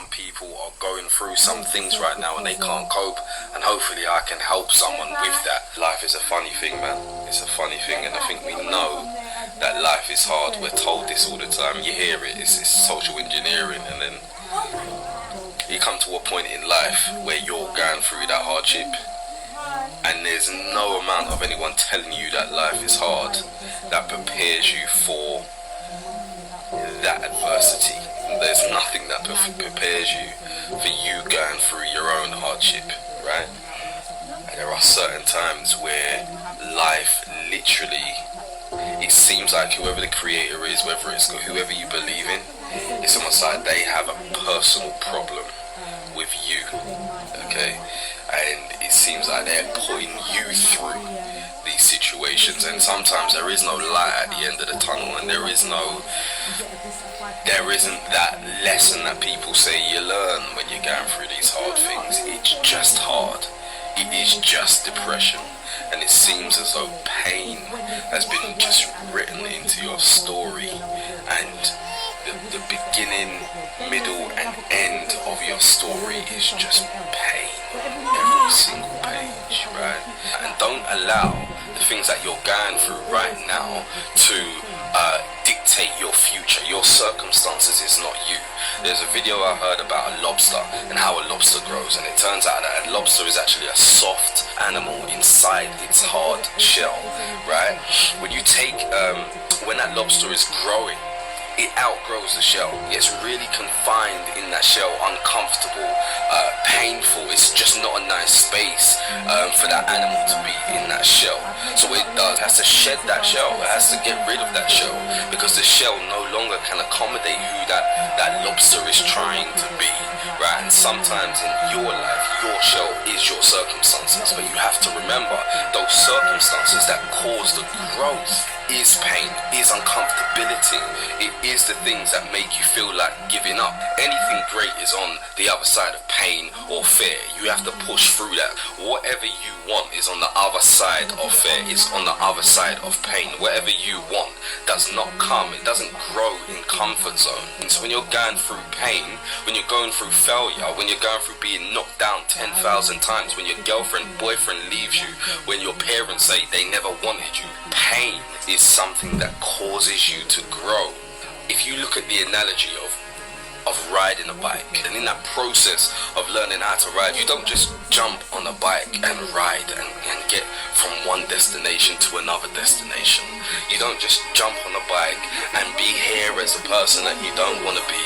some people are going through some things right now and they can't cope, and hopefully I can help someone with that. Life is a funny thing, man. It's a funny thing, and I think we know that life is hard. We're told this all the time. You hear it. It's social engineering, and then you come to a point in life where you're going through that hardship, and there's no amount of anyone telling you that life is hard that prepares you for that adversity. There's nothing that prepares you for you going through your own hardship, right? And there are certain times where life literally, it seems like whoever the creator is, whether it's whoever you believe in, it's almost like they have a personal problem with you, okay? And it seems like they're putting you through these situations, and sometimes there is no light at the end of the tunnel, and there isn't that lesson that people say you learn when you're going through these hard things. It's just hard. It is just depression, and it seems as though pain has been just written into your story, and the beginning, middle and end of your story is just pain. Every single page, right? And don't allow the things that you're going through right now to dictate your future. Your circumstances is not you. There's a video I heard about a lobster and how a lobster grows, and it turns out that a lobster is actually a soft animal inside its hard shell, right? When you take, when that lobster is growing, it outgrows the shell. It's really confined in that shell, uncomfortable, painful. It's just not a nice space for that animal to be in that shell. So what it does, it has to shed that shell. It has to get rid of that shell, because the shell no longer can accommodate who that lobster is trying to be, right? And sometimes in your life, your shell is your circumstances, but you have to remember those circumstances that cause the growth is pain, is uncomfortability. It is the things that make you feel like giving up. Anything great is on the other side of pain or fear. You have to push through that. Whatever you want is on the other side of fear, is on the other side of pain. Whatever you want does not come, it doesn't grow in comfort zone. And so when you're going through pain, when you're going through failure, when you're going through being knocked down 10,000 times, when your girlfriend, boyfriend leaves you, when your parents say they never wanted you, pain is something that causes you to grow. If you look at the analogy of riding a bike, and in that process of learning how to ride, you don't just jump on a bike and ride and get from one destination to another destination. You don't just jump on a bike and be here as a person that you don't want to be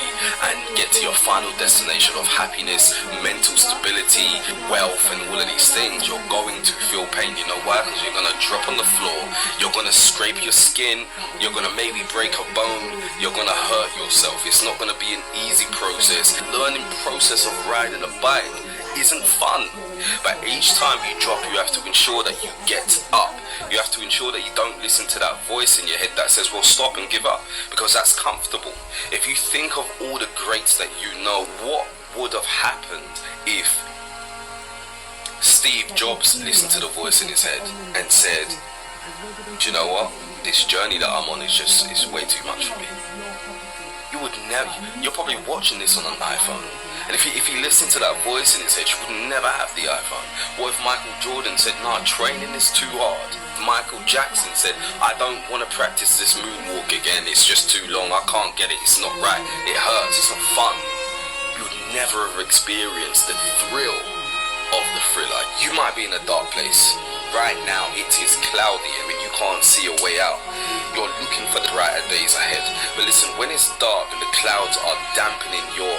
and get to your final destination of happiness, mental stability, wealth and all of these things. You're going to feel pain. You know why? Because you're going to drop on the floor, you're going to scrape your skin, you're going to maybe break a bone, you're going to hurt yourself. It's not going to be an easy process. Learning process of riding a bike isn't fun, but each time you drop, you have to ensure that you get up. You have to ensure that you don't listen to that voice in your head that says, well, stop and give up, because that's comfortable. If you think of all the greats that you know, what would have happened if Steve Jobs listened to the voice in his head and said, do you know what, this journey that I'm on is way too much for me? You would never, you're probably watching this on an iPhone, and if you listen to that voice in his head, you would never have the iPhone. What if Michael Jordan said, nah, training is too hard? If Michael Jackson said, I don't want to practice this moonwalk again, it's just too long, I can't get it, it's not right, it hurts, it's not fun. You would never have experienced the thrill of the thriller. You might be in a dark place. Right now it is cloudy. I mean, you can't see a way out. You're looking for the brighter days ahead. But listen, when it's dark and the clouds are dampening your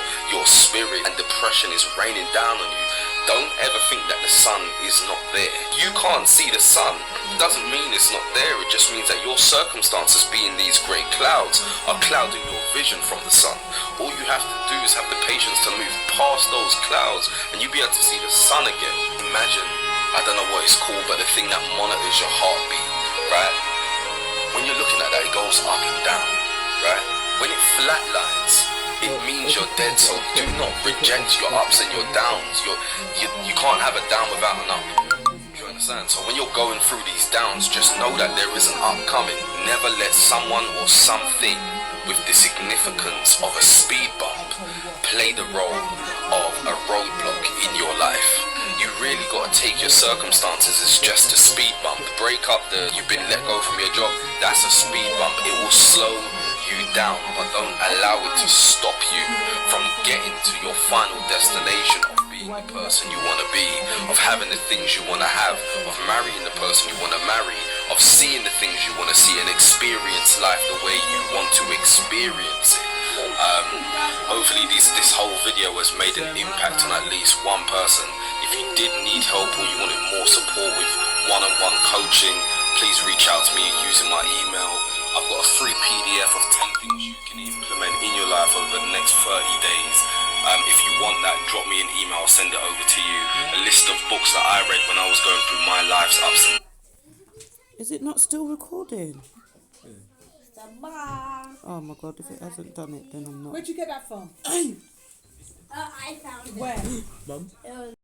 spirit and depression is raining down on you, don't ever think that the sun is not there. You can't see the sun. It doesn't mean it's not there. It just means that your circumstances, being these grey clouds, are clouding your vision from the sun. All you have to do is have the patience to move past those clouds and you'll be able to see the sun again. Imagine, I don't know what it's called, but the thing that monitors your heartbeat, right? When you're looking at that, it goes up and down, right? When it flatlines, it means you're dead. So do not reject your ups and your downs. You can't have a down without an up. You understand? So when you're going through these downs, just know that there is an up coming. Never let someone or something with the significance of a speed bump play the role of a roadblock in your life. You really got to take your circumstances as just a speed bump. Break up you've been let go from your job, that's a speed bump. It will slow you down, but don't allow it to stop you from getting to your final destination of being the person you want to be, of having the things you want to have, of marrying the person you want to marry, of seeing the things you want to see and experience life the way you want to experience it. Hopefully this whole video has made an impact on at least one person. If you did need help or you wanted more support with one-on-one coaching, please reach out to me using my email. I've got a free PDF of 10 things you can implement in your life over the next 30 days. If you want that, drop me an email, I'll send it over to you. A list of books that I read when I was going through my life's ups and downs. Is it not still recording? Oh my god, if it hasn't done it, then I'm not. Where'd you get that from? I found it. Where? It was